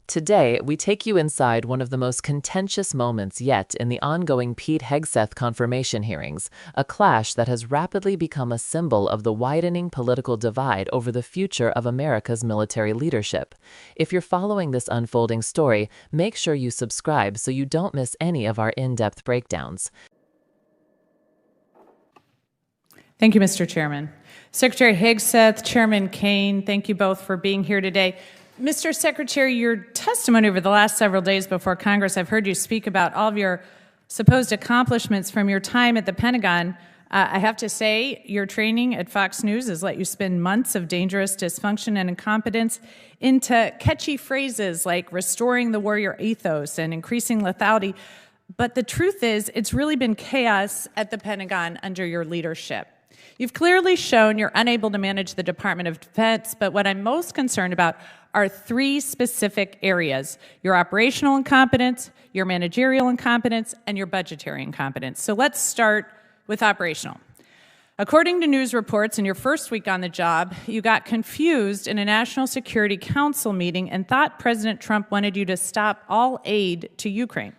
Today, we take you inside one of the most contentious moments yet in the ongoing Pete Hegseth confirmation hearings, a clash that has rapidly become a symbol of the widening political divide over the future of America's military leadership. If you're following this unfolding story, make sure you subscribe so you don't miss any of our in-depth breakdowns. Thank you, Mr. Chairman. Secretary Hegseth, Chairman Kane, thank you both for being here today. Mr. Secretary, your testimony over the last several days before Congress, I've heard you speak about all of your supposed accomplishments from your time at the Pentagon. I have to say, your training at Fox News has let you spin months of dangerous dysfunction and incompetence into catchy phrases like restoring the warrior ethos and increasing lethality. But the truth is, it's really been chaos at the Pentagon under your leadership. You've clearly shown you're unable to manage the Department of Defense, but what I'm most concerned about are three specific areas: your operational incompetence, your managerial incompetence, and your budgetary incompetence. So let's start with operational. According to news reports, in your first week on the job, you got confused in a National Security Council meeting and thought President Trump wanted you to stop all aid to Ukraine.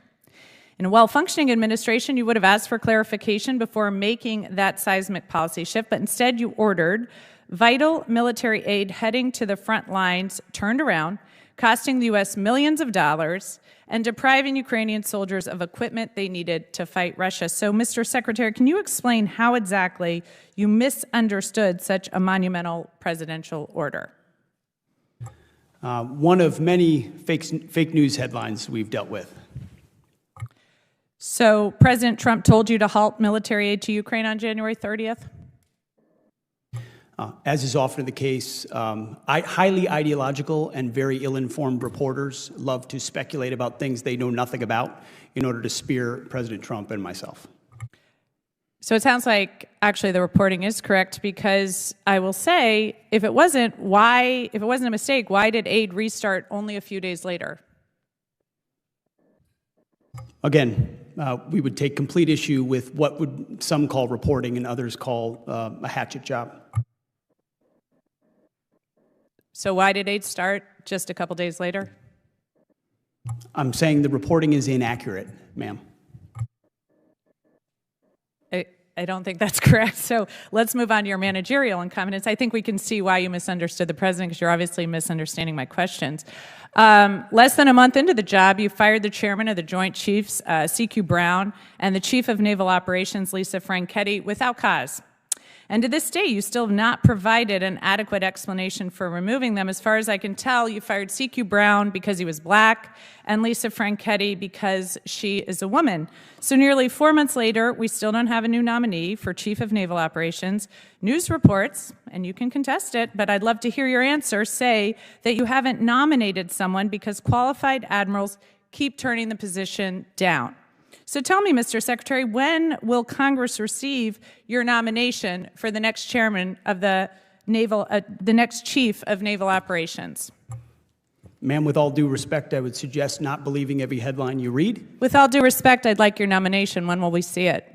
In a well-functioning administration, you would have asked for clarification before making that seismic policy shift, but instead you ordered vital military aid heading to the front lines turned around, costing the U.S. millions of dollars and depriving Ukrainian soldiers of equipment they needed to fight Russia. So, Mr. Secretary, can you explain how exactly you misunderstood such a monumental presidential order? One of many fake news headlines we've dealt with. So President Trump told you to halt military aid to Ukraine on January 30th? As is often the case, highly ideological and very ill-informed reporters love to speculate about things they know nothing about in order to spear President Trump and myself. So it sounds like actually the reporting is correct, because I will say, if it wasn't a mistake, why did aid restart only a few days later? Again, we would take complete issue with what would some call reporting and others call a hatchet job. So why did aid start just a couple days later? I'm saying the reporting is inaccurate, ma'am. I don't think that's correct. So let's move on to your managerial incompetence. I think we can see why you misunderstood the president, because you're obviously misunderstanding my questions. Less than a month into the job, you fired the chairman of the Joint Chiefs, C.Q. Brown, and the chief of naval operations, Lisa Franchetti, without cause. And to this day, you still have not provided an adequate explanation for removing them. As far as I can tell, you fired C.Q. Brown because he was black and Lisa Franchetti because she is a woman. So nearly 4 months later, we still don't have a new nominee for Chief of Naval Operations. News reports, and you can contest it, but I'd love to hear your answer, say that you haven't nominated someone because qualified admirals keep turning the position down. So tell me, Mr. Secretary, when will Congress receive your nomination for the next chairman of the next chief of naval operations? Ma'am, with all due respect, I would suggest not believing every headline you read. With all due respect, I'd like your nomination. When will we see it?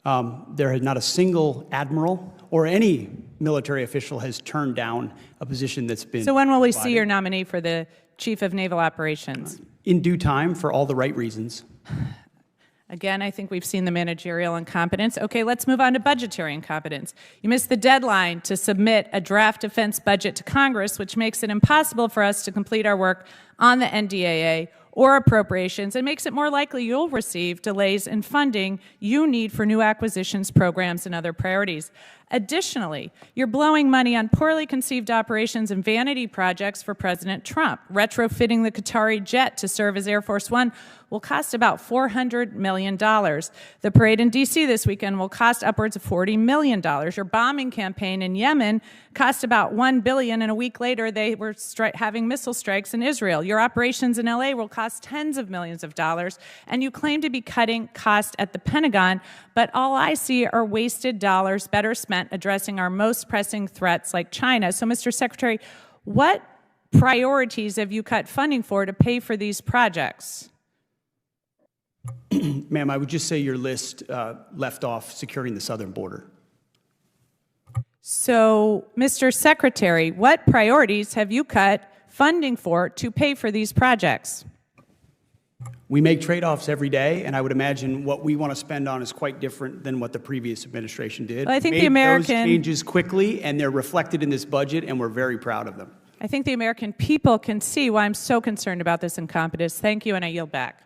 There has not a single admiral or any military official has turned down a position that's been So when will we see your nominee for the chief of naval operations? In due time, for all the right reasons. Again, I think we've seen the managerial incompetence. Okay, let's move on to budgetary incompetence. You missed the deadline to submit a draft defense budget to Congress, which makes it impossible for us to complete our work on the NDAA or appropriations, and makes it more likely you'll receive delays in funding you need for new acquisitions, programs, and other priorities. Additionally, you're blowing money on poorly conceived operations and vanity projects for President Trump. Retrofitting the Qatari jet to serve as Air Force One will cost about $400 million. The parade in D.C. this weekend will cost upwards of $40 million. Your bombing campaign in Yemen cost about $1 billion, and a week later they were having missile strikes in Israel. Your operations in L.A. will cost tens of millions of dollars, and you claim to be cutting costs at the Pentagon, but all I see are wasted dollars better spent addressing our most pressing threats like China. So, Mr. Secretary, what priorities have you cut funding for to pay for these projects? Ma'am, I would just say your list left off securing the southern border. So, Mr. Secretary, what priorities have you cut funding for to pay for these projects? We make trade-offs every day, and I would imagine what we want to spend on is quite different than what the previous administration did. Well, I think Made the American those changes quickly, and they're reflected in this budget, and we're very proud of them. I think the American people can see why I'm so concerned about this incompetence. Thank you, and I yield back.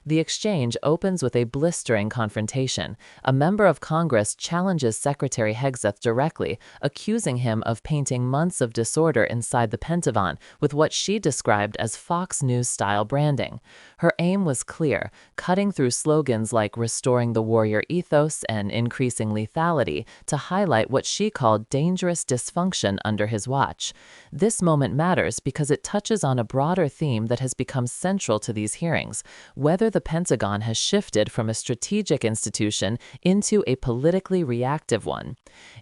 The exchange opens with a blistering confrontation. A member of Congress challenges Secretary Hegseth directly, accusing him of painting months of disorder inside the Pentagon with what she described as Fox News-style branding. Her aim was clear, cutting through slogans like restoring the warrior ethos and increasing lethality to highlight what she called dangerous dysfunction under his watch. This moment matters because it touches on a broader theme that has become central to these hearings, whether the Pentagon has shifted from a strategic institution into a politically reactive one.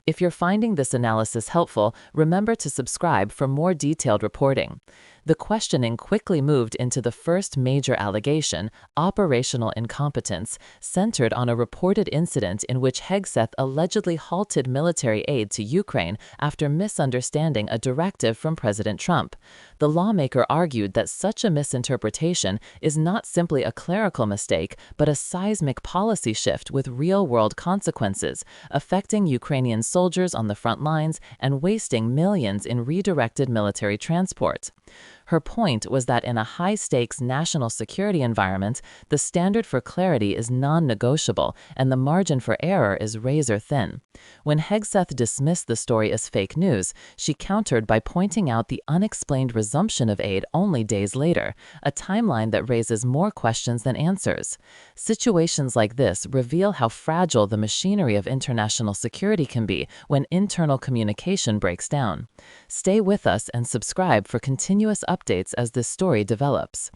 If you're finding this analysis helpful, remember to subscribe for more detailed reporting. The questioning quickly moved into the first major allegation, operational incompetence, centered on a reported incident in which Hegseth allegedly halted military aid to Ukraine after misunderstanding a directive from President Trump. The lawmaker argued that such a misinterpretation is not simply a clerical mistake, but a seismic policy shift with real-world consequences, affecting Ukrainian soldiers on the front lines and wasting millions in redirected military transport. Her point was that in a high-stakes national security environment, the standard for clarity is non-negotiable and the margin for error is razor-thin. When Hegseth dismissed the story as fake news, she countered by pointing out the unexplained resumption of aid only days later, a timeline that raises more questions than answers. Situations like this reveal how fragile the machinery of international security can be when internal communication breaks down. Stay with us and subscribe for continuous updates as this story develops.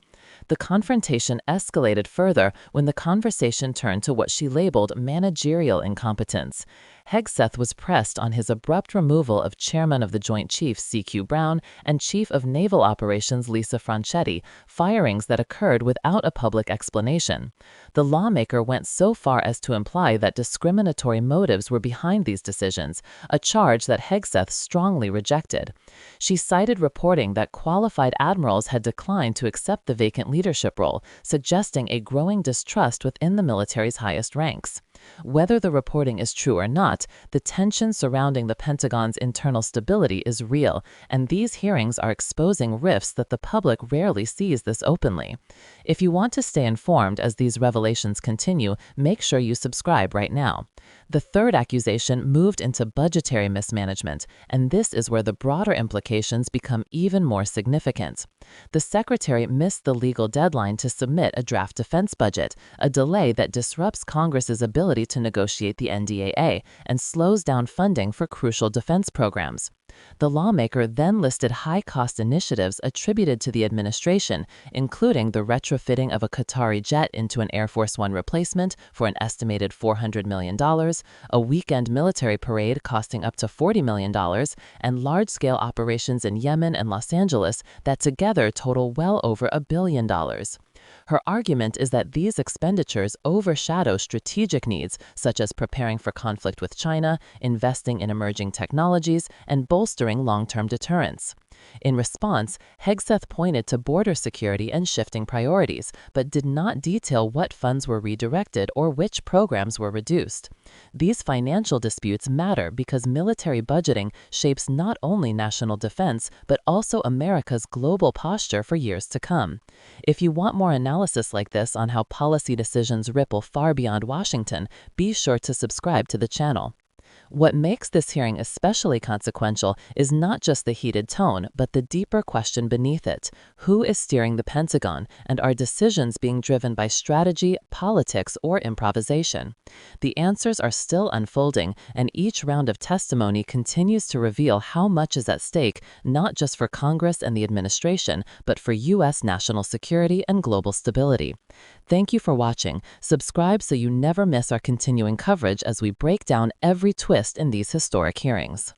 The confrontation escalated further when the conversation turned to what she labeled managerial incompetence. Hegseth was pressed on his abrupt removal of Chairman of the Joint Chiefs C.Q. Brown and Chief of Naval Operations Lisa Franchetti, firings that occurred without a public explanation. The lawmaker went so far as to imply that discriminatory motives were behind these decisions, a charge that Hegseth strongly rejected. She cited reporting that qualified admirals had declined to accept the vacant leadership role, suggesting a growing distrust within the military's highest ranks. Whether the reporting is true or not, the tension surrounding the Pentagon's internal stability is real, and these hearings are exposing rifts that the public rarely sees this openly. If you want to stay informed as these revelations continue, make sure you subscribe right now. The third accusation moved into budgetary mismanagement, and this is where the broader implications become even more significant. The Secretary missed the legal deadline to submit a draft defense budget, a delay that disrupts Congress's ability to negotiate the NDAA and slows down funding for crucial defense programs. The lawmaker then listed high-cost initiatives attributed to the administration, including the retrofitting of a Qatari jet into an Air Force One replacement for an estimated $400 million, a weekend military parade costing up to $40 million, and large-scale operations in Yemen and Los Angeles that together total well over $1 billion. Her argument is that these expenditures overshadow strategic needs, such as preparing for conflict with China, investing in emerging technologies, and bolstering long-term deterrence. In response, Hegseth pointed to border security and shifting priorities, but did not detail what funds were redirected or which programs were reduced. These financial disputes matter because military budgeting shapes not only national defense, but also America's global posture for years to come. If you want more analysis like this on how policy decisions ripple far beyond Washington, be sure to subscribe to the channel. What makes this hearing especially consequential is not just the heated tone, but the deeper question beneath it. Who is steering the Pentagon, and are decisions being driven by strategy, politics, or improvisation? The answers are still unfolding, and each round of testimony continues to reveal how much is at stake, not just for Congress and the administration, but for U.S. national security and global stability. Thank you for watching. Subscribe so you never miss our continuing coverage as we break down every twist in these historic hearings.